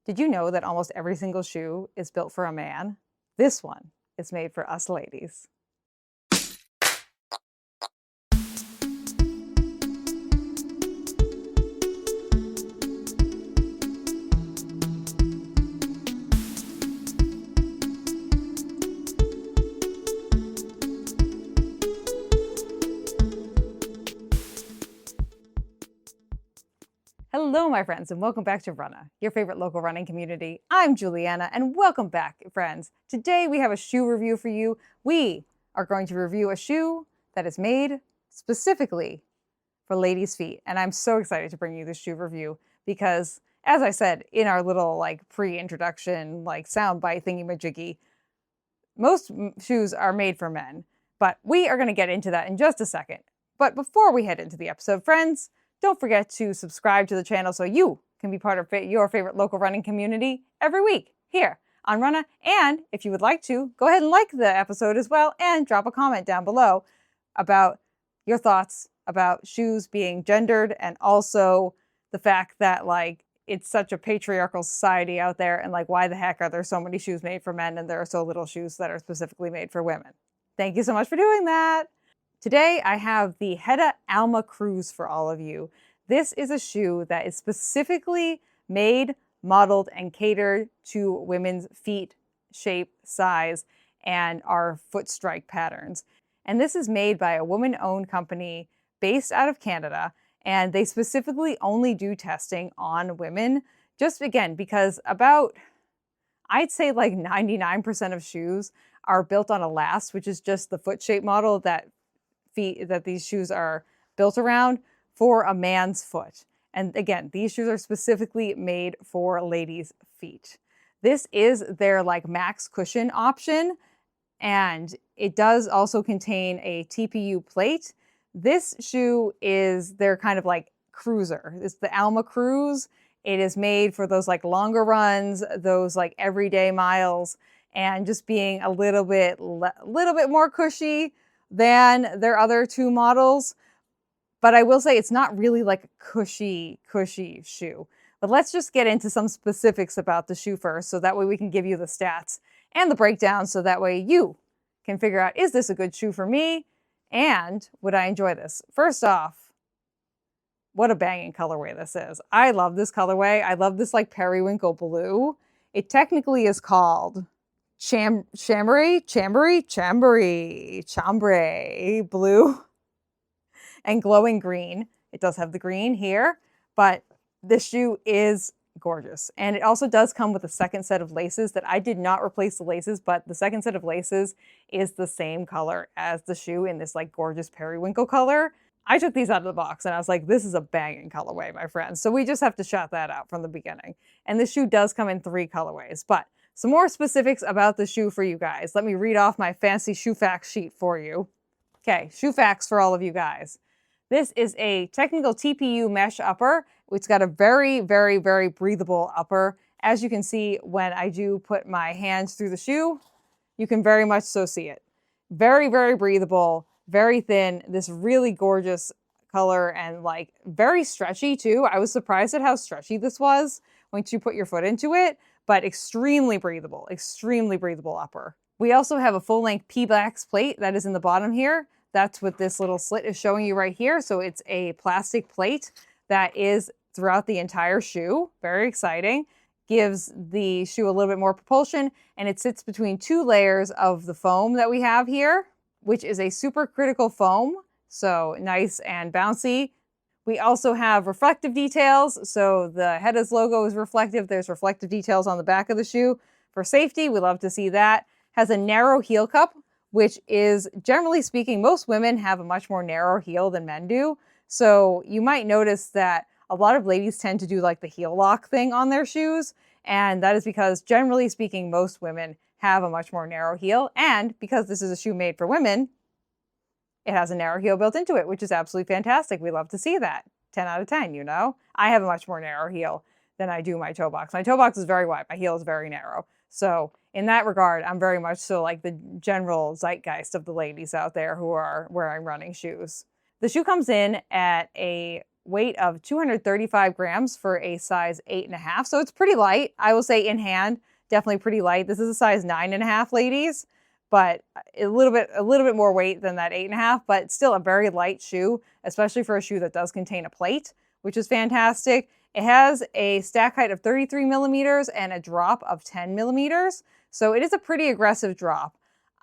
Did you know that almost every single shoe is built for a man? This one is made for us ladies. Hello, my friends, and welcome back to Runnah, your favorite local running community. I'm Juliana, and welcome back, friends. Today we have a shoe review for you. We are going to review a shoe that is made specifically for ladies' feet, and I'm so excited to bring you this shoe review because, as I said in our little pre-introduction soundbite thingy-majiggy, most shoes are made for men, but we are going to get into that in just a second. But before we head into the episode, friends, don't forget to subscribe to the channel so you can be part of your favorite local running community every week here on Runnah. And if you would like to, go ahead and like the episode as well and drop a comment down below about your thoughts about shoes being gendered and also the fact that it's such a patriarchal society out there and why the heck are there so many shoes made for men and there are so little shoes that are specifically made for women. Thank you so much for doing that. Today, I have the Hettas Alma Cruise for all of you. This is a shoe that is specifically made, modeled, and catered to women's feet, shape, size, and our foot strike patterns. And this is made by a woman-owned company based out of Canada, and they specifically only do testing on women, just again, because I'd say 99% of shoes are built on elast, which is just the foot shape model that these shoes are built around for a man's foot. And again, these shoes are specifically made for ladies' feet. This is their max cushion option, and it does also contain a TPU plate. This shoe is their kind of cruiser. It's the Alma Cruise. It is made for those longer runs, those everyday miles, and just being a little bit more cushy than their other two models. But I will say it's not really a cushy shoe. But let's just get into some specifics about the shoe first, so that way we can give you the stats and the breakdown, so that way you can figure out, is this a good shoe for me? And would I enjoy this? First off, what a banging colorway this is. I love this colorway. I love this periwinkle blue. It technically is called chambray blue and glowing green. It does have the green here, but this shoe is gorgeous. And it also does come with a second set of laces that I did not replace the laces, but the second set of laces is the same color as the shoe in this gorgeous periwinkle color. I took these out of the box and I was like, this is a banging colorway, my friends. So we just have to shout that out from the beginning. And this shoe does come in 3 colorways, but some more specifics about the shoe for you guys. Let me read off my fancy shoe facts sheet for you. Okay, shoe facts for all of you guys. This is a technical TPU mesh upper. It's got a very, very, very breathable upper. As you can see, when I do put my hands through the shoe, you can very much so see it. Very, very breathable, very thin, this really gorgeous color, and very stretchy too. I was surprised at how stretchy this was once you put your foot into it, but extremely breathable upper. We also have a full-length P-Bax plate that is in the bottom here. That's what this little slit is showing you right here. So it's a plastic plate that is throughout the entire shoe. Very exciting. Gives the shoe a little bit more propulsion, and it sits between 2 layers of the foam that we have here, which is a supercritical foam. So nice and bouncy. We also have reflective details. So the Hettas logo is reflective. There's reflective details on the back of the shoe. For safety, we love to see that. Has a narrow heel cup, which is, generally speaking, most women have a much more narrow heel than men do. So you might notice that a lot of ladies tend to do the heel lock thing on their shoes. And that is because, generally speaking, most women have a much more narrow heel. And because this is a shoe made for women, it has a narrow heel built into it, which is absolutely fantastic. We love to see that. 10 out of 10, you know? I have a much more narrow heel than I do my toe box. My toe box is very wide. My heel is very narrow. So in that regard, I'm very much so the general zeitgeist of the ladies out there who are wearing running shoes. The shoe comes in at a weight of 235 grams for a size 8.5. So it's pretty light. I will say in hand, definitely pretty light. This is a size 9.5, ladies, but a little bit more weight than that 8.5, but still a very light shoe, especially for a shoe that does contain a plate, which is fantastic. It has a stack height of 33 millimeters and a drop of 10 millimeters. So it is a pretty aggressive drop.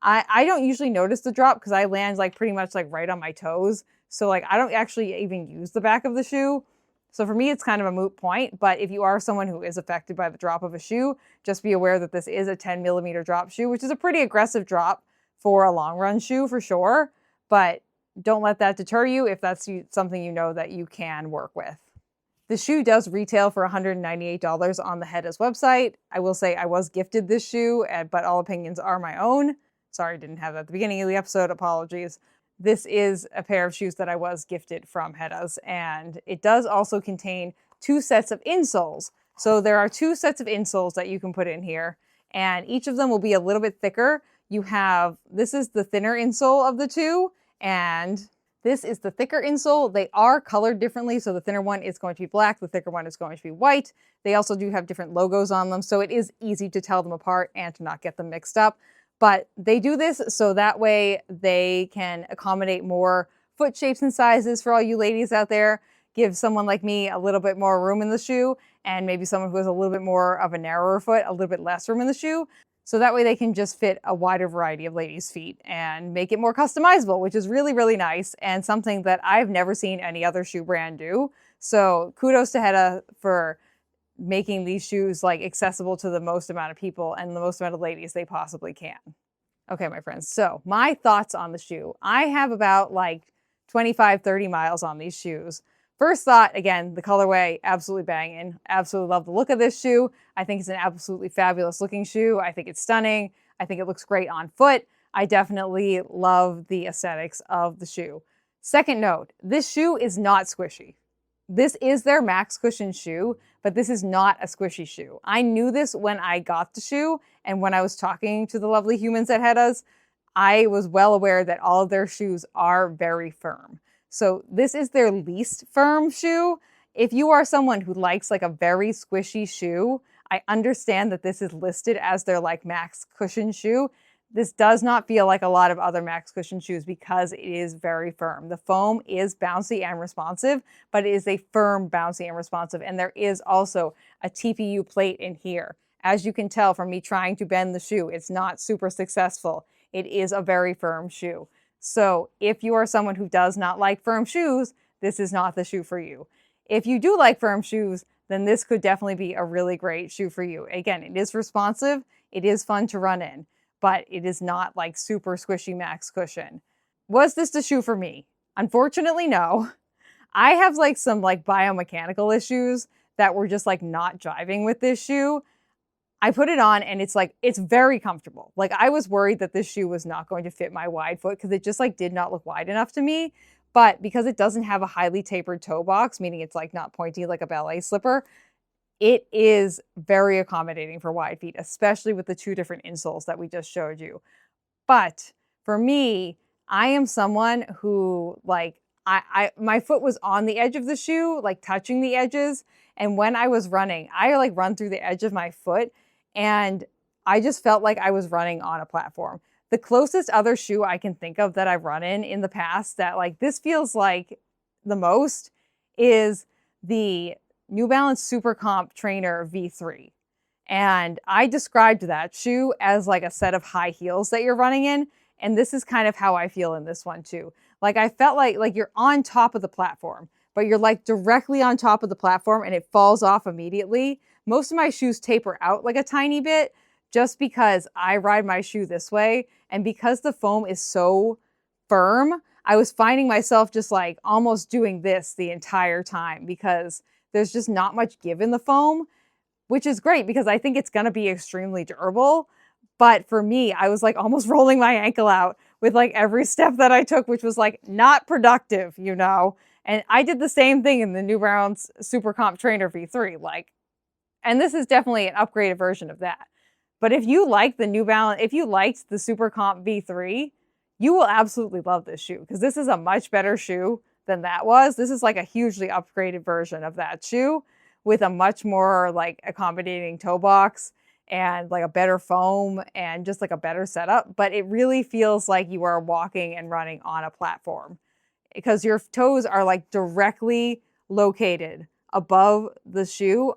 I don't usually notice the drop because I land like pretty much like right on my toes. So like I don't actually even use the back of the shoe. So for me, it's kind of a moot point. But if you are someone who is affected by the drop of a shoe, just be aware that this is a 10 millimeter drop shoe, which is a pretty aggressive drop for a long run shoe for sure. But don't let that deter you if that's something you know that you can work with. The shoe does retail for $198 on the Hettas website. I will say I was gifted this shoe, but all opinions are my own. Sorry, didn't have that at the beginning of the episode. Apologies. This is a pair of shoes that I was gifted from Hettas, and it does also contain 2 sets of insoles. So there are 2 sets of insoles that you can put in here, and each of them will be a little bit thicker. This is the thinner insole of the 2, and this is the thicker insole. They are colored differently, so the thinner one is going to be black, the thicker one is going to be white. They also do have different logos on them, so it is easy to tell them apart and to not get them mixed up. But they do this so that way they can accommodate more foot shapes and sizes for all you ladies out there. Give someone like me a little bit more room in the shoe, and maybe someone who has a little bit more of a narrower foot, a little bit less room in the shoe. So that way they can just fit a wider variety of ladies' feet and make it more customizable, which is really, really nice and something that I've never seen any other shoe brand do. So kudos to Hetta for making these shoes like accessible to the most amount of people and the most amount of ladies they possibly can. Okay, my friends, so my thoughts on the shoe. I have about like 25, 30 miles on these shoes. First thought, again, the colorway, absolutely banging. Absolutely love the look of this shoe. I think it's an absolutely fabulous looking shoe. I think it's stunning. I think it looks great on foot. I definitely love the aesthetics of the shoe. Second note, this shoe is not squishy. This is their max cushion shoe, but this is not a squishy shoe. I knew this when I got the shoe, and when I was talking to the lovely humans at Hettas, I was well aware that all of their shoes are very firm. So this is their least firm shoe. If you are someone who likes like a very squishy shoe, I understand that this is listed as their like max cushion shoe. This does not feel like a lot of other max cushion shoes because it is very firm. The foam is bouncy and responsive, but it is a firm, bouncy, and responsive. And there is also a TPU plate in here. As you can tell from me trying to bend the shoe, it's not super successful. It is a very firm shoe. So if you are someone who does not like firm shoes, this is not the shoe for you. If you do like firm shoes, then this could definitely be a really great shoe for you. Again, it is responsive. It is fun to run in, but it is not like super squishy max cushion. Was this the shoe for me? Unfortunately, no. I have like some like biomechanical issues that were just like not jiving with this shoe. I put it on and it's like, it's very comfortable. Like I was worried that this shoe was not going to fit my wide foot because it just like did not look wide enough to me. But because it doesn't have a highly tapered toe box, meaning it's like not pointy like a ballet slipper, it is very accommodating for wide feet, especially with the 2 different insoles that we just showed you. But for me, I am someone who like, my foot was on the edge of the shoe, like touching the edges. And when I was running, I like run through the edge of my foot and I just felt like I was running on a platform. The closest other shoe I can think of that I've run in the past that like this feels like the most is the New Balance Super Comp Trainer V3. And I described that shoe as like a set of high heels that you're running in. And this is kind of how I feel in this one too. Like I felt like you're on top of the platform, but you're like directly on top of the platform and it falls off immediately. Most of my shoes taper out like a tiny bit just because I ride my shoe this way. And because the foam is so firm, I was finding myself just like almost doing this the entire time because there's just not much give in the foam, which is great because I think it's going to be extremely durable. But for me, I was like almost rolling my ankle out with like every step that I took, which was like not productive, you know? And I did the same thing in the New Balance Super Comp Trainer V3, and this is definitely an upgraded version of that. But if you like the New Balance, if you liked the Super Comp V3, you will absolutely love this shoe because this is a much better shoe than that was. This is like a hugely upgraded version of that shoe with a much more like accommodating toe box and like a better foam and just like a better setup. But it really feels like you are walking and running on a platform because your toes are like directly located above the shoe,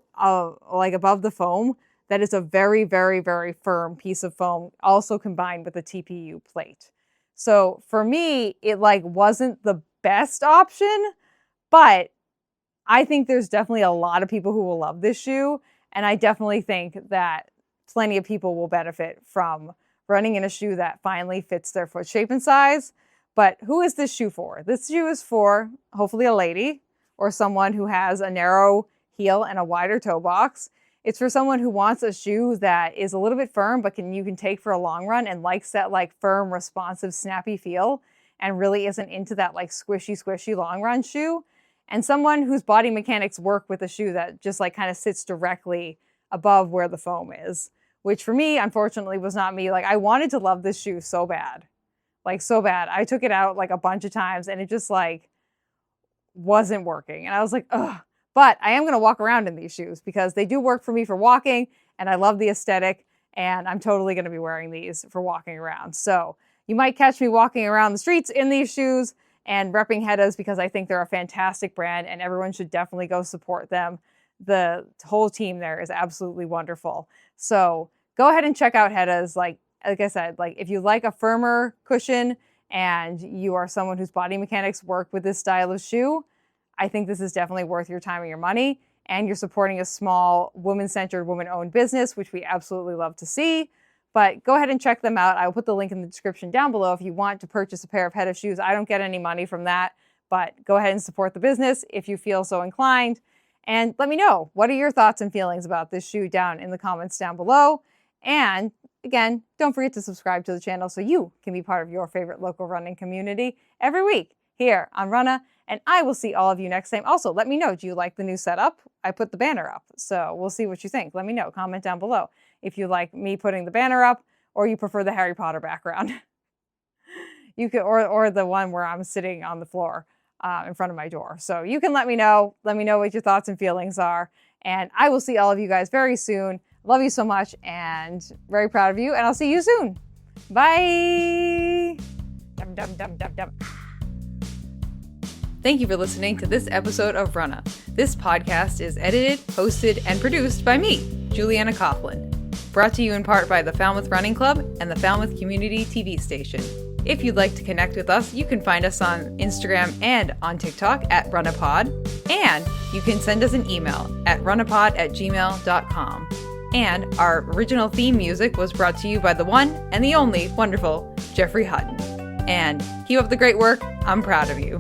like above the foam. That is a very, very, very firm piece of foam, also combined with a TPU plate. So for me, it like wasn't the best option, but I think there's definitely a lot of people who will love this shoe. And I definitely think that plenty of people will benefit from running in a shoe that finally fits their foot shape and size. But who is this shoe for? This shoe is for hopefully a lady or someone who has a narrow heel and a wider toe box. It's for someone who wants a shoe that is a little bit firm, but you can take for a long run and likes that like firm, responsive, snappy feel and really isn't into that like squishy long run shoe. And someone whose body mechanics work with a shoe that just like kind of sits directly above where the foam is, which for me, unfortunately, was not me. Like I wanted to love this shoe so bad, like so bad. I took it out like a bunch of times and it just like wasn't working. And I was like, ugh. But I am going to walk around in these shoes because they do work for me for walking and I love the aesthetic and I'm totally going to be wearing these for walking around. So you might catch me walking around the streets in these shoes and repping Hettas because I think they're a fantastic brand and everyone should definitely go support them. The whole team there is absolutely wonderful. So go ahead and check out Hettas. Like I said, like if you like a firmer cushion and you are someone whose body mechanics work with this style of shoe, I think this is definitely worth your time and your money. And you're supporting a small woman-centered, woman-owned business, which we absolutely love to see. But go ahead and check them out. I will put the link in the description down below if you want to purchase a pair of Hettas shoes. I don't get any money from that, but go ahead and support the business if you feel so inclined. And let me know, what are your thoughts and feelings about this shoe down in the comments down below. And again, don't forget to subscribe to the channel so you can be part of your favorite local running community every week here on Runnah. And I will see all of you next time. Also, let me know, do you like the new setup? I put the banner up, so we'll see what you think. Let me know, comment down below if you like me putting the banner up or you prefer the Harry Potter background. You could, or the one where I'm sitting on the floor in front of my door. So you can let me know what your thoughts and feelings are. And I will see all of you guys very soon. Love you so much and very proud of you. And I'll see you soon. Bye. Dum, dum, dum, dum, dum. Thank you for listening to this episode of Runnah. This podcast is edited, hosted, and produced by me, Juliana Coughlin. Brought to you in part by the Falmouth Running Club and the Falmouth Community TV station. If you'd like to connect with us, you can find us on Instagram and on TikTok at RunnahPod. And you can send us an email at runnahpod@gmail.com. And our original theme music was brought to you by the one and the only wonderful Jeffrey Hutton. And keep up the great work. I'm proud of you.